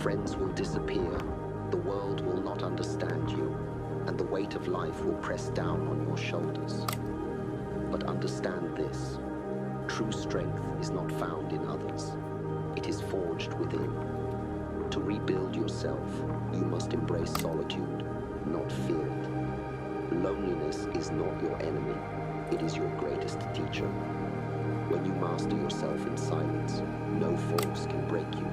Friends will disappear, the world will not understand you, and the weight of life will press down on your shoulders. But understand this, true strength is not found in others. It is forged within. To rebuild yourself, you must embrace solitude, not fear it. Loneliness is not your enemy, it is your greatest teacher. When you master yourself in silence, no force can break you.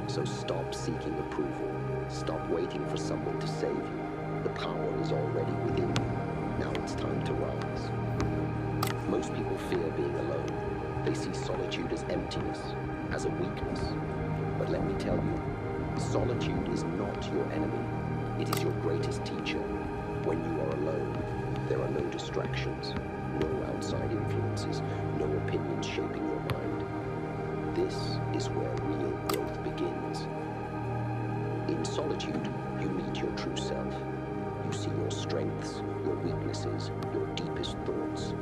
So stop seeking approval. Stop waiting for someone to save you. The power is already within you. Now it's time to rise. Most people fear being alone. They see solitude as emptiness, as a weakness. But let me tell you, solitude is not your enemy. It is your greatest teacher. When you are alone, there are no distractions, no outside influences, no opinions shaping your mind. This is where real growth begins. In solitude, you meet your true self. You see your strengths, your weaknesses, your deepest thoughts.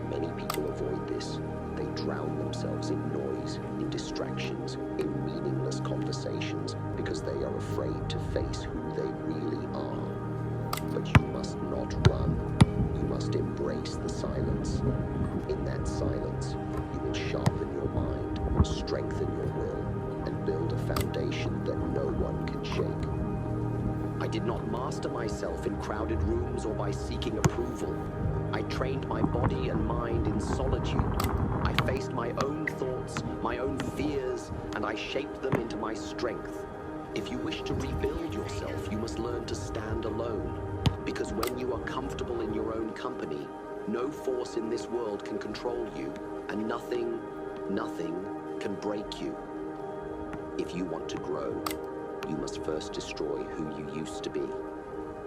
Many people avoid this. They drown themselves in noise, in distractions, in meaningless conversations, because they are afraid to face who they really are. But you must not run. You must embrace the silence. In that silence, you will sharpen your mind, strengthen your will, and build a foundation that no one can shake. I did not master myself in crowded rooms or by seeking approval. I trained my body and mind in solitude. I faced my own thoughts, my own fears, and I shaped them into my strength. If you wish to rebuild yourself, you must learn to stand alone. Because when you are comfortable in your own company, no force in this world can control you, and nothing can break you. If you want to grow, you must first destroy who you used to be.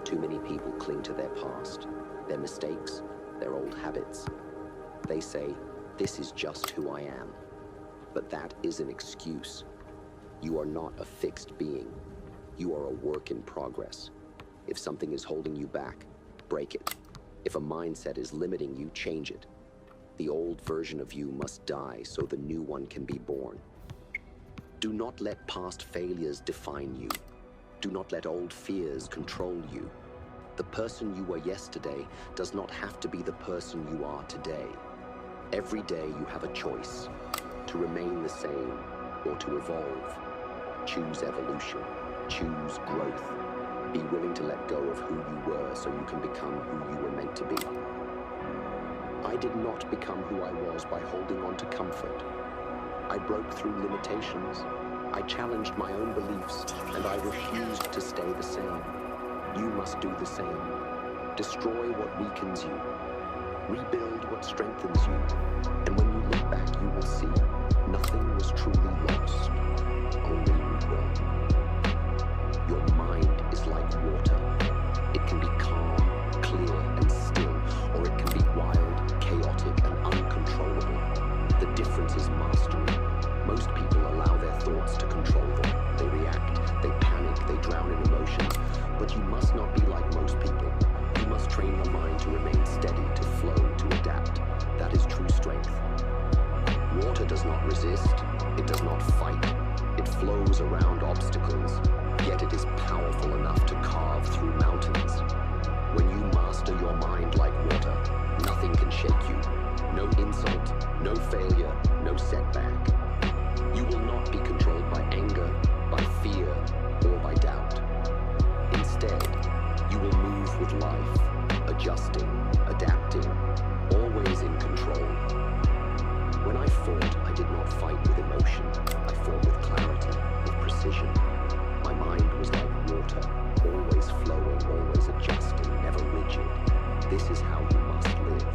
Too many people cling to their past, their mistakes, their old habits. They say, "This is just who I am." But that is an excuse. You are not a fixed being. You are a work in progress. If something is holding you back, break it. If a mindset is limiting you, change it. The old version of you must die so the new one can be born. Do not let past failures define you. Do not let old fears control you. The person you were yesterday does not have to be the person you are today. Every day you have a choice, to remain the same or to evolve. Choose evolution. Choose growth. Be willing to let go of who you were so you can become who you were meant to be. I did not become who I was by holding on to comfort. I broke through limitations. I challenged my own beliefs, and I refused to stay the same. You must do the same. Destroy what weakens you. Rebuild what strengthens you. And when you look back, you will see nothing was truly lost, only reborn. Your mind is like water. It can be calm, clear, and still, or it can be wild, chaotic, and uncontrollable. The difference is mastery. Most people allow their thoughts to control them. They react, they panic, they drown in emotions. But you must not be like most people. You must train the mind to remain steady, to flow, to adapt. That is true strength. Water does not resist. It does not fight. It flows around obstacles. Yet it is powerful enough to carve through mountains. When you master your mind like water, nothing can shake you. No insult, no failure, no setback. You will not be controlled by anger, by fear, or by doubt. Instead, you will move with life, adjusting, adapting, always in control. When I fought, I did not fight with emotion. I fought with clarity, with precision. My mind was like water, always flowing, always adjusting, never rigid. This is how you must live.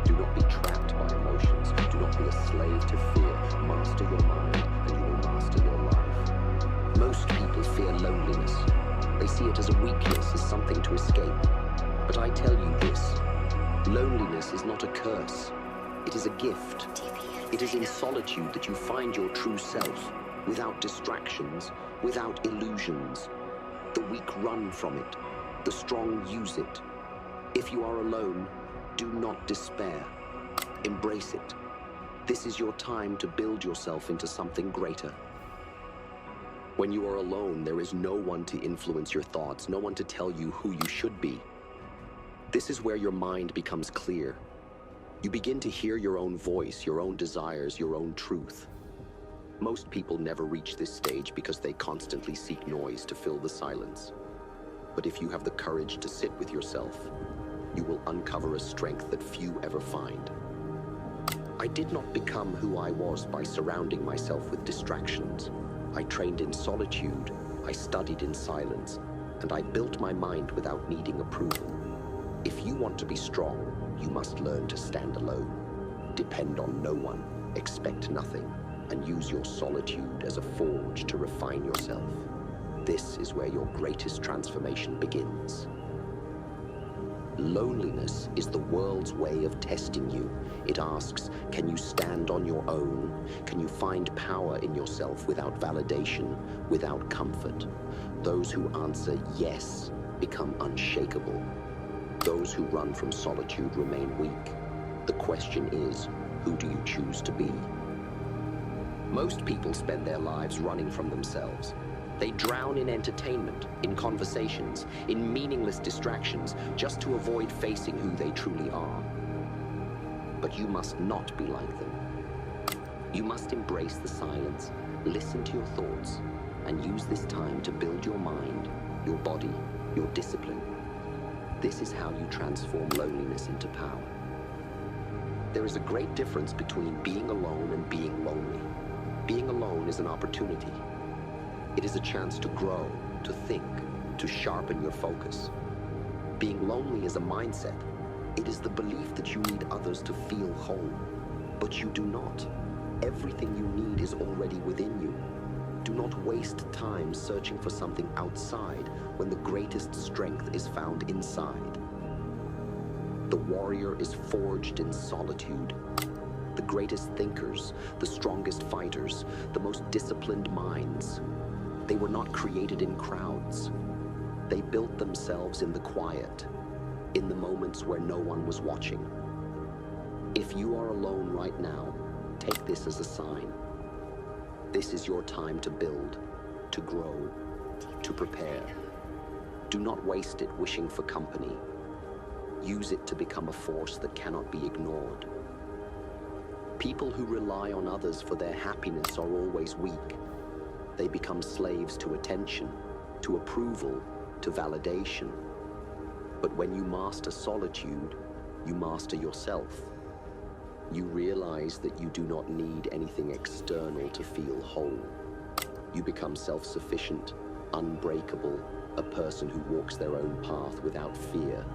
Do not be trapped by emotions. Do not be a slave to fear. Master your mind, and you will master your life. Most people fear loneliness. They see it as a weakness, as something to escape. But I tell you this, loneliness is not a curse. It is a gift. It is in solitude that you find your true self, without distractions, without illusions. The weak run from it. The strong use it. If you are alone, do not despair. Embrace it. This is your time to build yourself into something greater. When you are alone, there is no one to influence your thoughts, no one to tell you who you should be. This is where your mind becomes clear. You begin to hear your own voice, your own desires, your own truth. Most people never reach this stage because they constantly seek noise to fill the silence. But if you have the courage to sit with yourself, you will uncover a strength that few ever find. I did not become who I was by surrounding myself with distractions. I trained in solitude, I studied in silence, and I built my mind without needing approval. If you want to be strong, you must learn to stand alone. Depend on no one, expect nothing, and use your solitude as a forge to refine yourself. This is where your greatest transformation begins. Loneliness is the world's way of testing you. It asks, can you stand on your own? Can you find power in yourself without validation, without comfort? Those who answer yes become unshakable. Those who run from solitude remain weak. The question is, who do you choose to be? Most people spend their lives running from themselves. They drown in entertainment, in conversations, in meaningless distractions, just to avoid facing who they truly are. But you must not be like them. You must embrace the silence, listen to your thoughts, and use this time to build your mind, your body, your discipline. This is how you transform loneliness into power. There is a great difference between being alone and being lonely. Being alone is an opportunity. It is a chance to grow, to think, to sharpen your focus. Being lonely is a mindset. It is the belief that you need others to feel whole. But you do not. Everything you need is already within you. Do not waste time searching for something outside when the greatest strength is found inside. The warrior is forged in solitude. The greatest thinkers, the strongest fighters, the most disciplined minds, they were not created in crowds. They built themselves in the quiet, in the moments where no one was watching. If you are alone right now, take this as a sign. This is your time to build, to grow, to prepare. Do not waste it wishing for company. Use it to become a force that cannot be ignored. People who rely on others for their happiness are always weak. They become slaves to attention, to approval, to validation. But when you master solitude, you master yourself. You realize that you do not need anything external to feel whole. You become self-sufficient, unbreakable, a person who walks their own path without fear.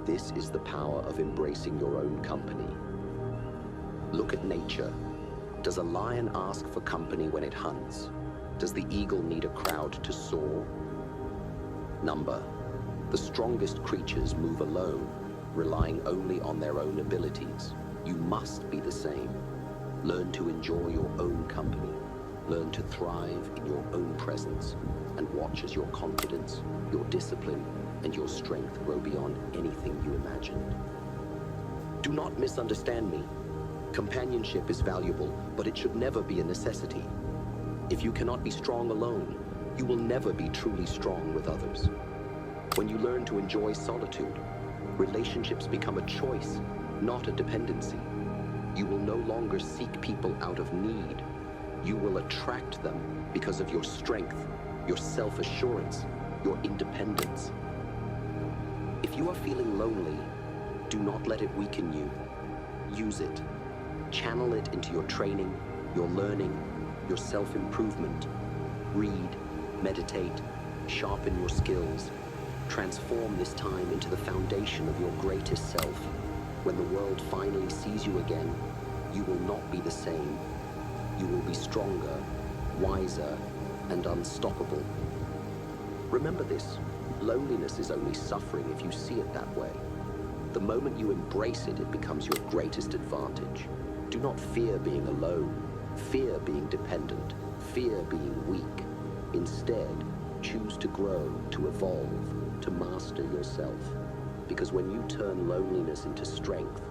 This is the power of embracing your own company. Look at nature. Does a lion ask for company when it hunts? Does the eagle need a crowd to soar? Number. The strongest creatures move alone, relying only on their own abilities. You must be the same. Learn to enjoy your own company. Learn to thrive in your own presence, and watch as your confidence, your discipline, and your strength grow beyond anything you imagined. Do not misunderstand me. Companionship is valuable, but it should never be a necessity. If you cannot be strong alone, you will never be truly strong with others. When you learn to enjoy solitude, relationships become a choice, not a dependency. You will no longer seek people out of need. You will attract them because of your strength, your self-assurance, your independence. If you are feeling lonely, do not let it weaken you. Use it. Channel it into your training, your learning, your self-improvement. Read, meditate, sharpen your skills. Transform this time into the foundation of your greatest self. When the world finally sees you again, you will not be the same. You will be stronger, wiser, and unstoppable. Remember this, loneliness is only suffering if you see it that way. The moment you embrace it, it becomes your greatest advantage. Do not fear being alone, fear being dependent, fear being weak. Instead, choose to grow, to evolve, to master yourself. Because when you turn loneliness into strength,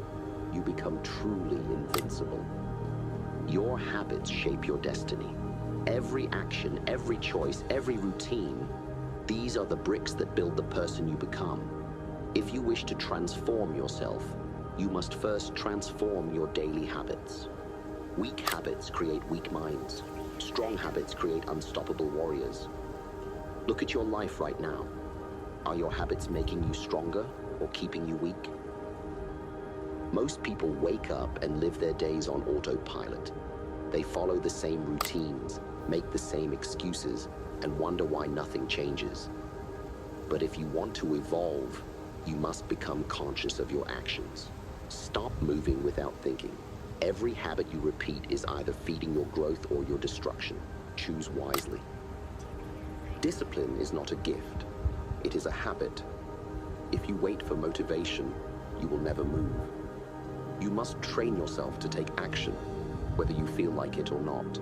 you become truly invincible. Your habits shape your destiny. Every action, every choice, every routine, these are the bricks that build the person you become. If you wish to transform yourself, you must first transform your daily habits. Weak habits create weak minds. Strong habits create unstoppable warriors. Look at your life right now. Are your habits making you stronger or keeping you weak? Most people wake up and live their days on autopilot. They follow the same routines, make the same excuses, and wonder why nothing changes. But if you want to evolve, you must become conscious of your actions. Stop moving without thinking. Every habit you repeat is either feeding your growth or your destruction. Choose wisely. Discipline is not a gift. It is a habit. If you wait for motivation, you will never move. You must train yourself to take action, whether you feel like it or not.